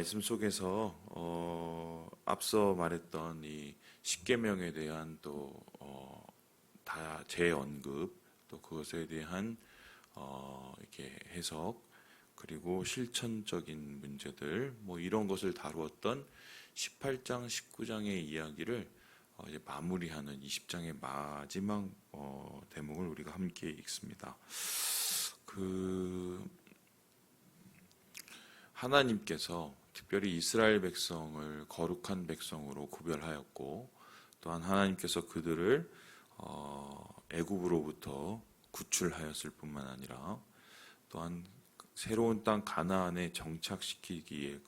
말씀 속에서 앞서 말했던 이 십계명에 대한 또 다 재언급, 또 그것에 대한 이렇게 해석, 그리고 실천적인 문제들, 뭐 이런 것을 다루었던 18장, 19장의 이야기를 이제 마무리하는 20장의 마지막 대목을 우리가 함께 읽습니다. 하나님께서 특별히 이스라엘 백성을 거룩한 백성으로 구별하였고, 또한 하나님께서 그들을 애굽으로부터 구출하였을 뿐만 아니라 또한 새로운 땅 가나안에 정착시키기까지의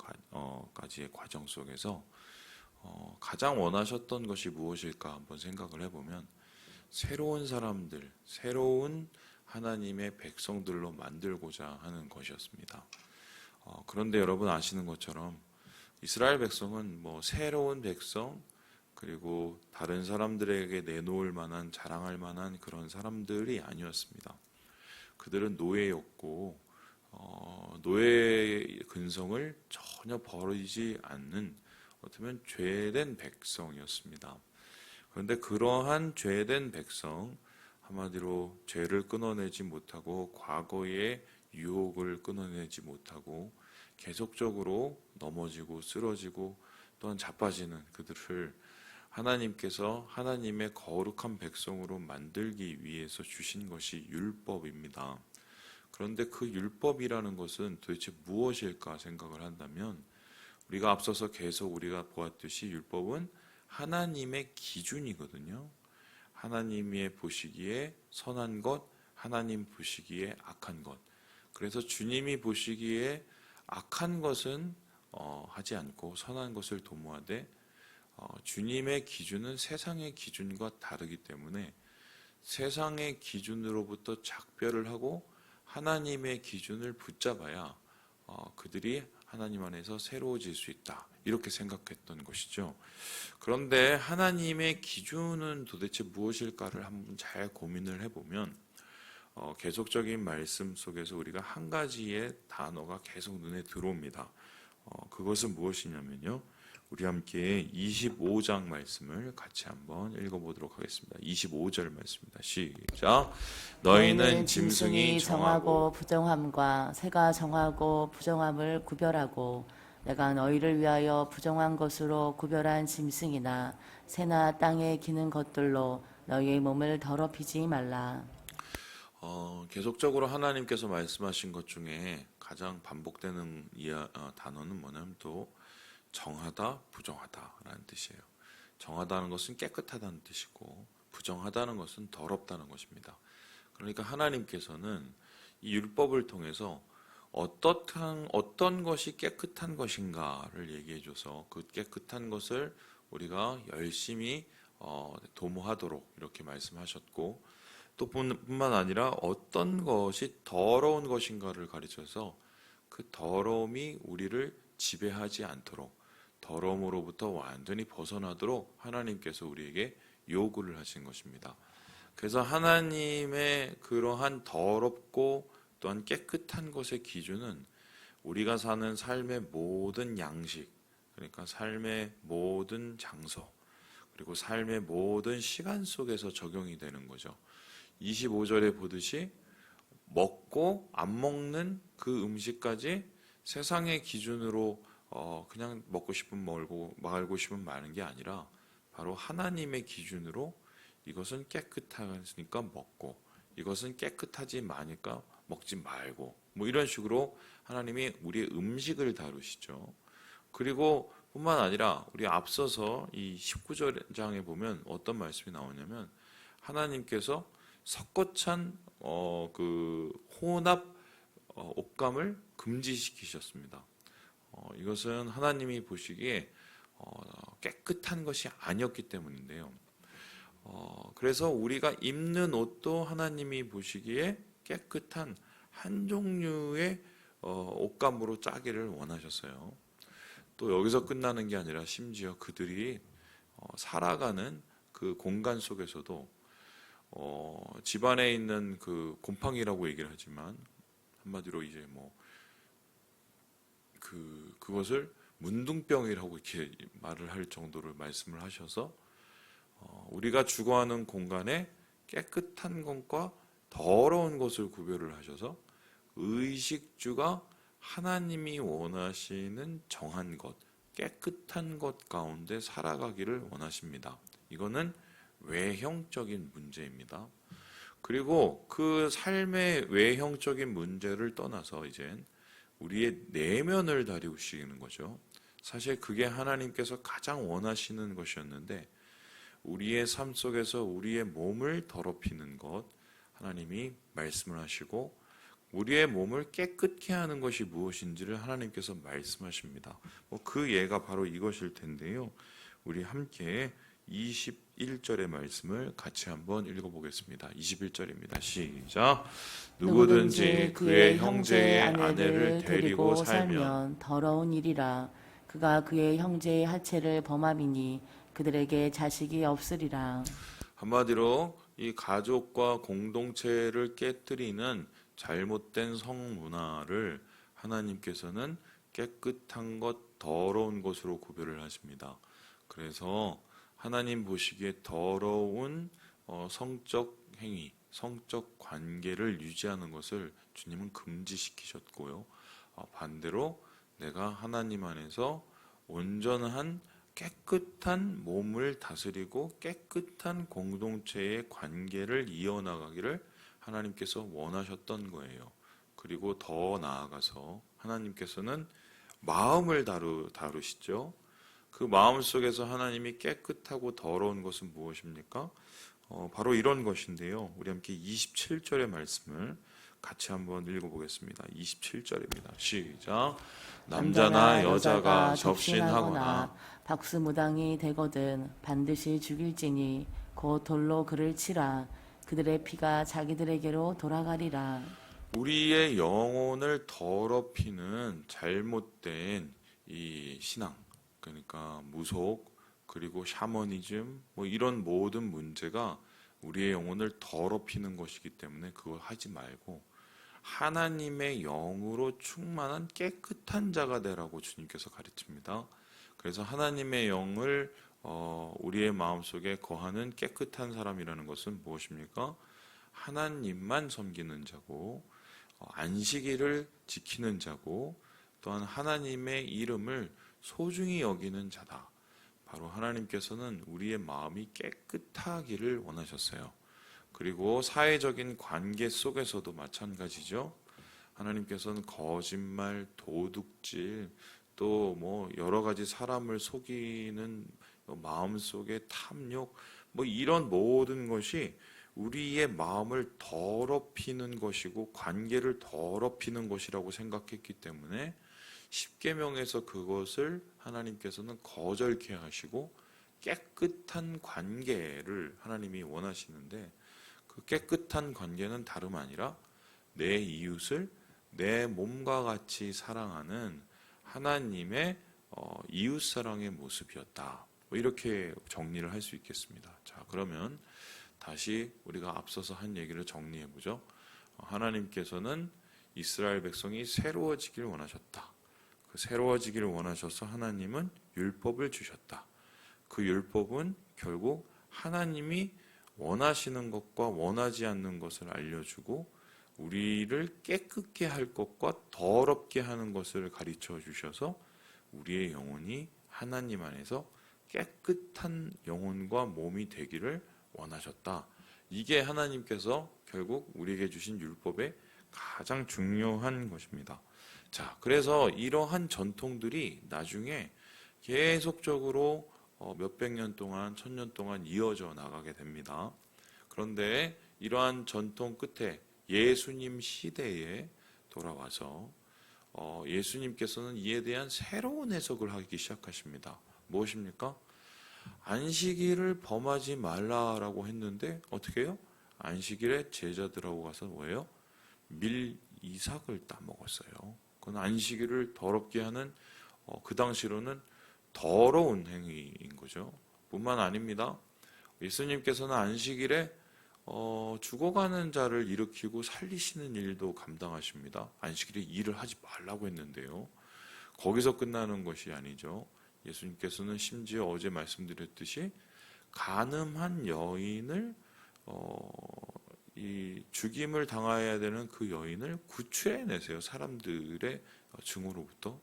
과정 속에서 가장 원하셨던 것이 무엇일까 한번 생각을 해보면 새로운 사람들, 새로운 하나님의 백성들로 만들고자 하는 것이었습니다. 그런데 여러분 아시는 것처럼 이스라엘 백성은 뭐 새로운 백성, 그리고 다른 사람들에게 내놓을 만한, 자랑할 만한 그런 사람들이 아니었습니다. 그들은 노예였고 노예의 근성을 전혀 버리지 않는 어쩌면 죄된 백성이었습니다. 그런데 그러한 죄된 백성, 한마디로 죄를 끊어내지 못하고 과거의 유혹을 끊어내지 못하고 계속적으로 넘어지고 쓰러지고 또한 자빠지는 그들을 하나님께서 하나님의 거룩한 백성으로 만들기 위해서 주신 것이 율법입니다. 그런데 그 율법이라는 것은 도대체 무엇일까 생각을 한다면, 우리가 앞서서 계속 우리가 보았듯이 율법은 하나님의 기준이거든요. 하나님이 보시기에 선한 것, 하나님 보시기에 악한 것. 그래서 주님이 보시기에 악한 것은 하지 않고 선한 것을 도모하되, 주님의 기준은 세상의 기준과 다르기 때문에 세상의 기준으로부터 작별을 하고 하나님의 기준을 붙잡아야 그들이 하나님 안에서 새로워질 수 있다, 이렇게 생각했던 것이죠. 그런데 하나님의 기준은 도대체 무엇일까를 한번 잘 고민을 해보면 계속적인 말씀 속에서 우리가 한 가지의 단어가 계속 눈에 들어옵니다. 그것은 무엇이냐면요, 우리 함께 25장 말씀을 같이 한번 읽어보도록 하겠습니다. 25절 말씀입니다. 시작. 너희는 짐승이 정하고 부정함과 새가 정하고 부정함을 구별하고, 내가 너희를 위하여 부정한 것으로 구별한 짐승이나 새나 땅에 기는 것들로 너희의 몸을 더럽히지 말라. 계속적으로 하나님께서 말씀하신 것 중에 가장 반복되는 단어는 뭐냐면 또 정하다, 부정하다라는 뜻이에요. 정하다는 것은 깨끗하다는 뜻이고, 부정하다는 것은 더럽다는 것입니다. 그러니까 하나님께서는 이 율법을 통해서 어떤 것이 깨끗한 것인가를 얘기해줘서 그 깨끗한 것을 우리가 열심히 도모하도록 이렇게 말씀하셨고, 또 뿐만 아니라 어떤 것이 더러운 것인가를 가르쳐서 그 더러움이 우리를 지배하지 않도록, 더러움으로부터 완전히 벗어나도록 하나님께서 우리에게 요구를 하신 것입니다. 그래서 하나님의 그러한 더럽고 또한 깨끗한 것의 기준은 우리가 사는 삶의 모든 양식, 그러니까 삶의 모든 장소, 그리고 삶의 모든 시간 속에서 적용이 되는 거죠. 25절에 보듯이 먹고 안 먹는 그 음식까지 세상의 기준으로 그냥 먹고 싶으면 먹고 말고 싶으면 마는 게 아니라 바로 하나님의 기준으로 이것은 깨끗하니까 먹고, 이것은 깨끗하지 마니까 먹지 말고, 뭐 이런 식으로 하나님이 우리의 음식을 다루시죠. 그리고 뿐만 아니라 우리 앞서서 이 19장에 보면 어떤 말씀이 나오냐면, 하나님께서 섞어찬 그 혼합 옷감을 금지시키셨습니다. 이것은 하나님이 보시기에 깨끗한 것이 아니었기 때문인데요. 그래서 우리가 입는 옷도 하나님이 보시기에 깨끗한 한 종류의 옷감으로 짜기를 원하셨어요. 또 여기서 끝나는 게 아니라 심지어 그들이 살아가는 그 공간 속에서도 집안에 있는 그 곰팡이라고 얘기를 하지만 한마디로 이제 그것을 문둥병이라고 이렇게 말을 할 정도로 말씀을 하셔서 우리가 주거하는 공간에 깨끗한 것과 더러운 것을 구별을 하셔서 의식주가 하나님이 원하시는 정한 것, 깨끗한 것 가운데 살아가기를 원하십니다. 이거는 외형적인 문제입니다. 그리고 그 삶의 외형적인 문제를 떠나서 이젠 우리의 내면을 다루시는 거죠. 사실 그게 하나님께서 가장 원하시는 것이었는데 우리의 삶 속에서 우리의 몸을 더럽히는 것 하나님이 말씀을 하시고 우리의 몸을 깨끗게 하는 것이 무엇인지를 하나님께서 말씀하십니다. 그 예가 바로 이것일 텐데요. 우리 함께 21절의 말씀을 같이 한번 읽어보겠습니다. 21절입니다. 시작. 누구든지 그의 형제의 아내를 데리고 살면 더러운 일이라. 그가 그의 형제의 하체를 범함이니 그들에게 자식이 없으리라. 한마디로 이 가족과 공동체를 깨뜨리는 잘못된 성문화를 하나님께서는 깨끗한 것, 더러운 것으로 구별을 하십니다. 그래서 하나님 보시기에 더러운 성적 행위, 성적 관계를 유지하는 것을 주님은 금지시키셨고요. 반대로 내가 하나님 안에서 온전한 깨끗한 몸을 다스리고 깨끗한 공동체의 관계를 이어나가기를 하나님께서 원하셨던 거예요. 그리고 더 나아가서 하나님께서는 마음을 다루시죠. 그 마음 속에서 하나님이 깨끗하고 더러운 것은 무엇입니까? 바로 이런 것인데요. 우리 함께 27절의 말씀을 같이 한번 읽어보겠습니다. 27절입니다. 시작. 남자나 여자가 접신하거나 박수무당이 되거든 반드시 죽일지니 곧 돌로 그를 치라. 그들의 피가 자기들에게로 돌아가리라. 우리의 영혼을 더럽히는 잘못된 이 신앙, 그러니까 무속 그리고 샤머니즘 이런 모든 문제가 우리의 영혼을 더럽히는 것이기 때문에 그걸 하지 말고 하나님의 영으로 충만한 깨끗한 자가 되라고 주님께서 가르칩니다. 그래서 하나님의 영을 우리의 마음속에 거하는 깨끗한 사람이라는 것은 무엇입니까? 하나님만 섬기는 자고 안식일을 지키는 자고 또한 하나님의 이름을 소중히 여기는 자다. 바로 하나님께서는 우리의 마음이 깨끗하기를 원하셨어요. 그리고 사회적인 관계 속에서도 마찬가지죠. 하나님께서는 거짓말, 도둑질, 또 여러 가지 사람을 속이는 마음속의 탐욕, 이런 모든 것이 우리의 마음을 더럽히는 것이고 관계를 더럽히는 것이라고 생각했기 때문에 십계명에서 그것을 하나님께서는 거절케 하시고 깨끗한 관계를 하나님이 원하시는데 그 깨끗한 관계는 다름 아니라 내 이웃을 내 몸과 같이 사랑하는 하나님의 이웃사랑의 모습이었다. 이렇게 정리를 할 수 있겠습니다. 자, 그러면 다시 우리가 앞서서 한 얘기를 정리해보죠. 하나님께서는 이스라엘 백성이 새로워지길 원하셨다. 그 새로워지기를 원하셔서 하나님은 율법을 주셨다. 그 율법은 결국 하나님이 원하시는 것과 원하지 않는 것을 알려주고 우리를 깨끗게 할 것과 더럽게 하는 것을 가르쳐 주셔서 우리의 영혼이 하나님 안에서 깨끗한 영혼과 몸이 되기를 원하셨다. 이게 하나님께서 결국 우리에게 주신 율법의 가장 중요한 것입니다. 자, 그래서 이러한 전통들이 나중에 계속적으로 몇백 년 동안, 천년 동안 이어져 나가게 됩니다. 그런데 이러한 전통 끝에 예수님 시대에 돌아와서 예수님께서는 이에 대한 새로운 해석을 하기 시작하십니다. 무엇입니까? 안식일을 범하지 말라라고 했는데 어떻게 해요? 안식일에 제자들하고 가서 뭐예요? 밀이삭을 따먹었어요. 그건 안식일을 더럽게 하는 그 당시로는 더러운 행위인 거죠. 뿐만 아닙니다. 예수님께서는 안식일에 죽어가는 자를 일으키고 살리시는 일도 감당하십니다. 안식일에 일을 하지 말라고 했는데요. 거기서 끝나는 것이 아니죠. 예수님께서는 심지어 어제 말씀드렸듯이 간음한 여인을 이 죽임을 당해야 되는 그 여인을 구출해내세요. 사람들의 증오로부터.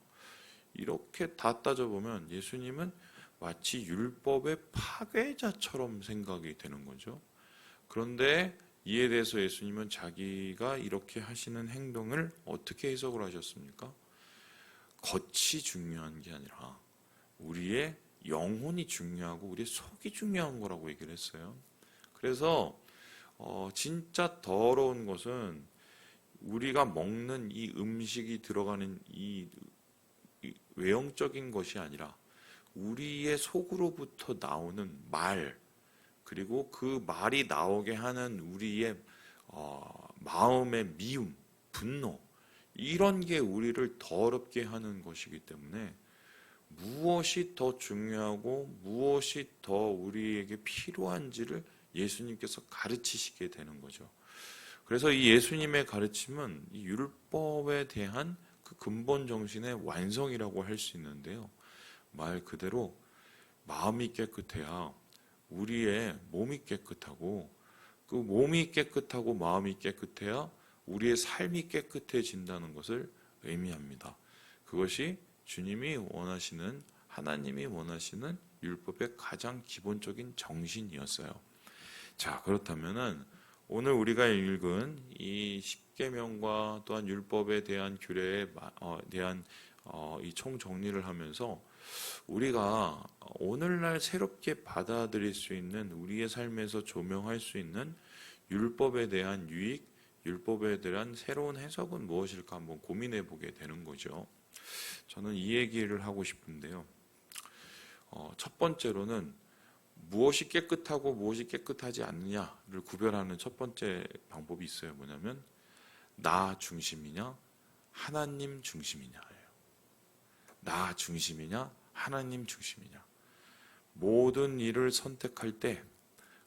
이렇게 다 따져보면 예수님은 마치 율법의 파괴자처럼 생각이 되는 거죠. 그런데 이에 대해서 예수님은 자기가 이렇게 하시는 행동을 어떻게 해석을 하셨습니까? 겉이 중요한 게 아니라 우리의 영혼이 중요하고 우리의 속이 중요한 거라고 얘기를 했어요. 그래서 진짜 더러운 것은 우리가 먹는 이 음식이 들어가는 이 외형적인 것이 아니라 우리의 속으로부터 나오는 말, 그리고 그 말이 나오게 하는 우리의 마음의 미움, 분노, 이런 게 우리를 더럽게 하는 것이기 때문에 무엇이 더 중요하고 무엇이 더 우리에게 필요한지를 예수님께서 가르치시게 되는 거죠. 그래서 이 예수님의 가르침은 이 율법에 대한 그 근본 정신의 완성이라고 할 수 있는데요. 말 그대로 마음이 깨끗해야 우리의 몸이 깨끗하고, 그 몸이 깨끗하고 마음이 깨끗해야 우리의 삶이 깨끗해진다는 것을 의미합니다. 그것이 주님이 원하시는, 하나님이 원하시는 율법의 가장 기본적인 정신이었어요. 자, 그렇다면은 오늘 우리가 읽은 이 십계명과 또한 율법에 대한 규례에 대한 이 총정리를 하면서 우리가 오늘날 새롭게 받아들일 수 있는, 우리의 삶에서 조명할 수 있는 율법에 대한 유익, 율법에 대한 새로운 해석은 무엇일까 한번 고민해 보게 되는 거죠. 저는 이 얘기를 하고 싶은데요. 첫 번째로는 무엇이 깨끗하고 무엇이 깨끗하지 않느냐를 구별하는 첫 번째 방법이 있어요. 뭐냐면 나 중심이냐 하나님 중심이냐예요. 나 중심이냐 하나님 중심이냐. 모든 일을 선택할 때,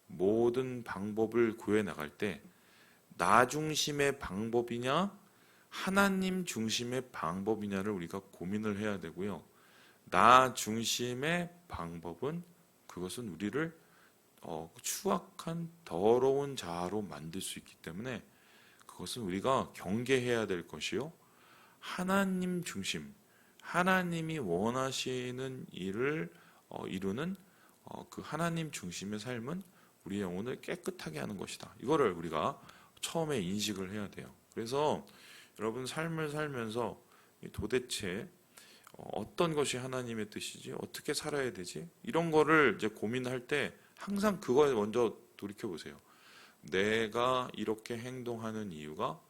모든 방법을 구해 나갈 때 나 중심의 방법이냐 하나님 중심의 방법이냐를 우리가 고민을 해야 되고요. 나 중심의 방법은 그것은 우리를 추악한 더러운 자아로 만들 수 있기 때문에 그것은 우리가 경계해야 될 것이요. 하나님 중심, 하나님이 원하시는 일을 이루는 그 하나님 중심의 삶은 우리의 영혼을 깨끗하게 하는 것이다. 이거를 우리가 처음에 인식을 해야 돼요. 그래서 여러분 삶을 살면서 도대체 어떤 것이 하나님의 뜻이지? 어떻게 살아야 되지? 이런 거를 이제 고민할 때 항상 그거에 먼저 돌이켜 보세요. 내가 이렇게 행동하는 이유가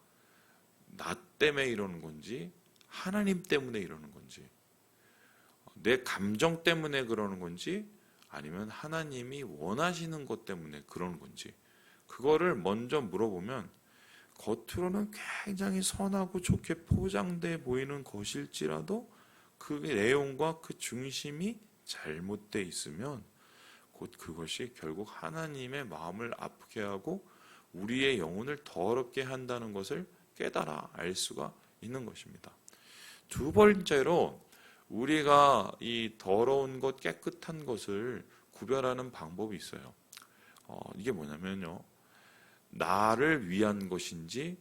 나 때문에 이러는 건지 하나님 때문에 이러는 건지, 내 감정 때문에 그러는 건지 아니면 하나님이 원하시는 것 때문에 그러는 건지, 그거를 먼저 물어보면 겉으로는 굉장히 선하고 좋게 포장돼 보이는 것일지라도 그 내용과 그 중심이 잘못돼 있으면 곧 그것이 결국 하나님의 마음을 아프게 하고 우리의 영혼을 더럽게 한다는 것을 깨달아 알 수가 있는 것입니다. 두 번째로 우리가 이 더러운 것, 깨끗한 것을 구별하는 방법이 있어요. 이게 뭐냐면요. 나를 위한 것인지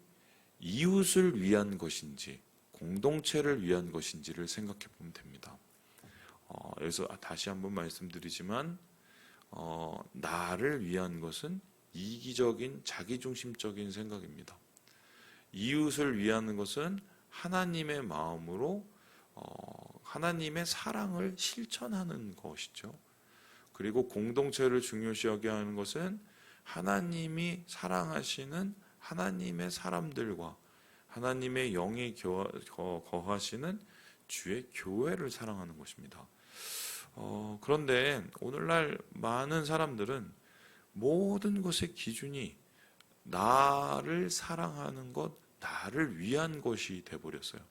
이웃을 위한 것인지 공동체를 위한 것인지를 생각해 보면 됩니다. 그래서 다시 한번 말씀드리지만 나를 위한 것은 이기적인 자기중심적인 생각입니다. 이웃을 위하는 것은 하나님의 마음으로 하나님의 사랑을 실천하는 것이죠. 그리고 공동체를 중요시 여겨야 하는 것은 하나님이 사랑하시는 하나님의 사람들과 하나님의 영이 거하시는 주의 교회를 사랑하는 것입니다. 그런데 오늘날 많은 사람들은 모든 것의 기준이 나를 사랑하는 것, 나를 위한 것이 돼버렸어요.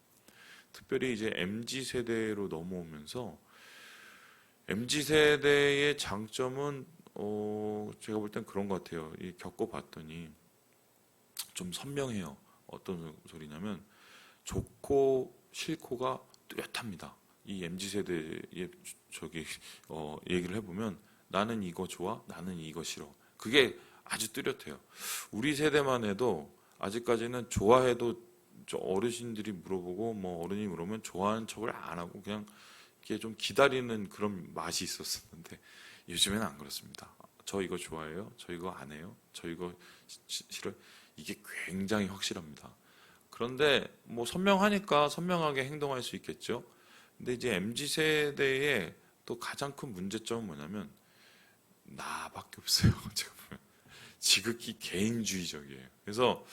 특별히 이제 MZ세대로 넘어오면서 MZ세대의 장점은 제가 볼 땐 그런 것 같아요. 겪어봤더니 좀 선명해요. 어떤 소리냐면 좋고 싫고가 뚜렷합니다. 이 MZ 세대의 얘기를 해보면 나는 이거 좋아, 나는 이거 싫어. 그게 아주 뚜렷해요. 우리 세대만 해도 아직까지는 좋아해도 저 어르신들이 물어보고 뭐 어른이 물으면 좋아하는 척을 안 하고 그냥 이렇게 좀 기다리는 그런 맛이 있었는데 요즘에는 안 그렇습니다. 저 이거 좋아해요? 저 이거 안 해요? 저 이거 싫어요? 이게 굉장히 확실합니다. 그런데 뭐 선명하니까 선명하게 행동할 수 있겠죠. 근데 이제 MZ 세대의 또 가장 큰 문제점은 뭐냐면 나밖에 없어요. 제가 보면 지극히 개인주의적이에요. 그래서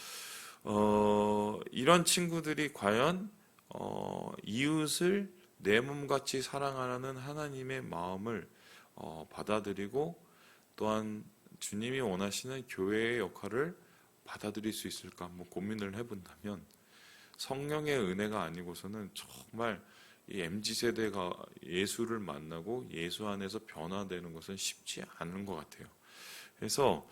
이런 친구들이 과연 이웃을 내 몸같이 사랑하는 하나님의 마음을 받아들이고 또한 주님이 원하시는 교회의 역할을 받아들일 수 있을까 한번 고민을 해본다면 성령의 은혜가 아니고서는 정말 이 MZ세대가 예수를 만나고 예수 안에서 변화되는 것은 쉽지 않은 것 같아요. 그래서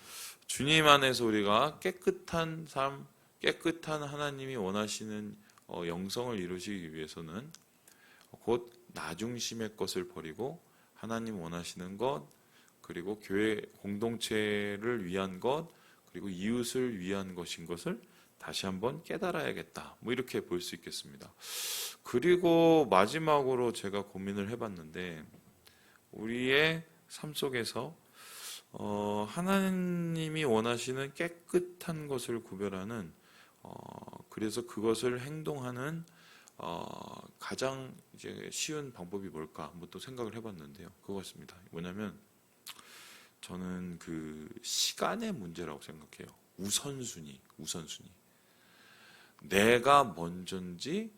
주님 안에서 우리가 깨끗한 삶, 깨끗한 하나님이 원하시는 영성을 이루시기 위해서는 곧 나중심의 것을 버리고 하나님 원하시는 것, 그리고 교회 공동체를 위한 것, 그리고 이웃을 위한 것인 것을 다시 한번 깨달아야겠다. 뭐 이렇게 볼 수 있겠습니다. 그리고 마지막으로 제가 고민을 해봤는데 우리의 삶 속에서 하나님이 원하시는 깨끗한 것을 구별하는 그래서 그것을 행동하는 가장 이제 쉬운 방법이 뭘까 한번 또 생각을 해봤는데요. 그것입니다. 뭐냐면 저는 그 시간의 문제라고 생각해요. 우선순위. 내가 먼저인지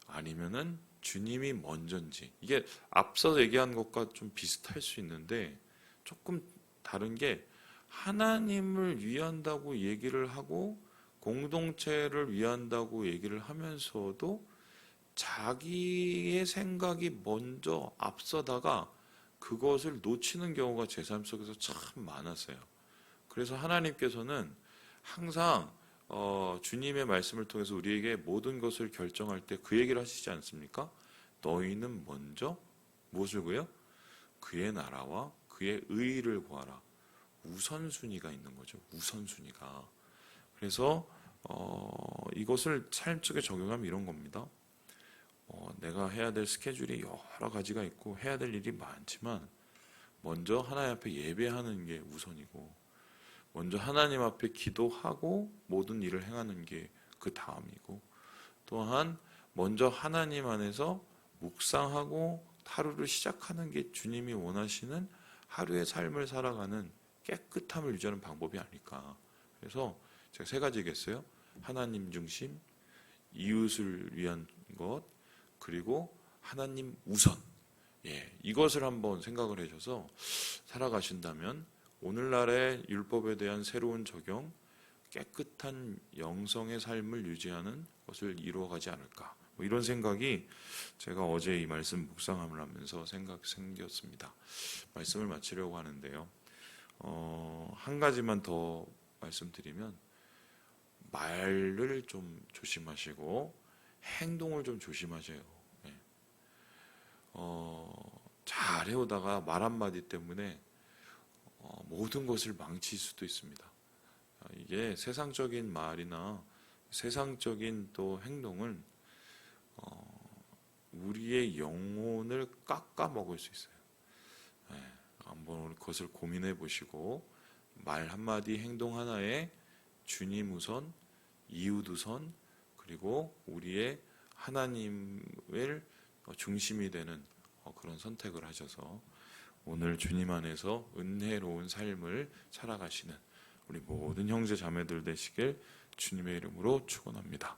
아니면은 주님이 먼저인지. 이게 앞서 얘기한 것과 좀 비슷할 수 있는데 조금 다른 게 하나님을 위한다고 얘기를 하고 공동체를 위한다고 얘기를 하면서도 자기의 생각이 먼저 앞서다가 그것을 놓치는 경우가 제 삶 속에서 참 많았어요. 그래서 하나님께서는 항상 주님의 말씀을 통해서 우리에게 모든 것을 결정할 때 그 얘기를 하시지 않습니까? 너희는 먼저 무엇을 구해요? 그의 나라와 그의 의의를 구하라. 우선순위가 있는 거죠. 우선순위가. 그래서 이것을 삶 속에 적용하면 이런 겁니다. 내가 해야 될 스케줄이 여러 가지가 있고 해야 될 일이 많지만 먼저 하나님 앞에 예배하는 게 우선이고 먼저 하나님 앞에 기도하고 모든 일을 행하는 게 그 다음이고 또한 먼저 하나님 안에서 묵상하고 하루를 시작하는 게 주님이 원하시는 하루의 삶을 살아가는 깨끗함을 유지하는 방법이 아닐까. 그래서 제가 세 가지겠어요. 하나님 중심, 이웃을 위한 것, 그리고 하나님 우선. 이것을 한번 생각을 해줘서 살아가신다면 오늘날의 율법에 대한 새로운 적용, 깨끗한 영성의 삶을 유지하는 것을 이루어가지 않을까. 뭐 이런 생각이 제가 어제 이 말씀 묵상함을 하면서 생겼습니다. 말씀을 마치려고 하는데요. 한 가지만 더 말씀드리면 말을 좀 조심하시고 행동을 좀 조심하세요. 잘 해오다가 말 한마디 때문에 모든 것을 망칠 수도 있습니다. 이게 세상적인 말이나 세상적인 또 행동은 우리의 영혼을 깎아 먹을 수 있어요. 한번 그것을 고민해 보시고 말 한마디 행동 하나에 주님 우선, 이웃 우선, 그리고 우리의 하나님을 중심이 되는 그런 선택을 하셔서 오늘 주님 안에서 은혜로운 삶을 살아가시는 우리 모든 형제 자매들 되시길 주님의 이름으로 축원합니다.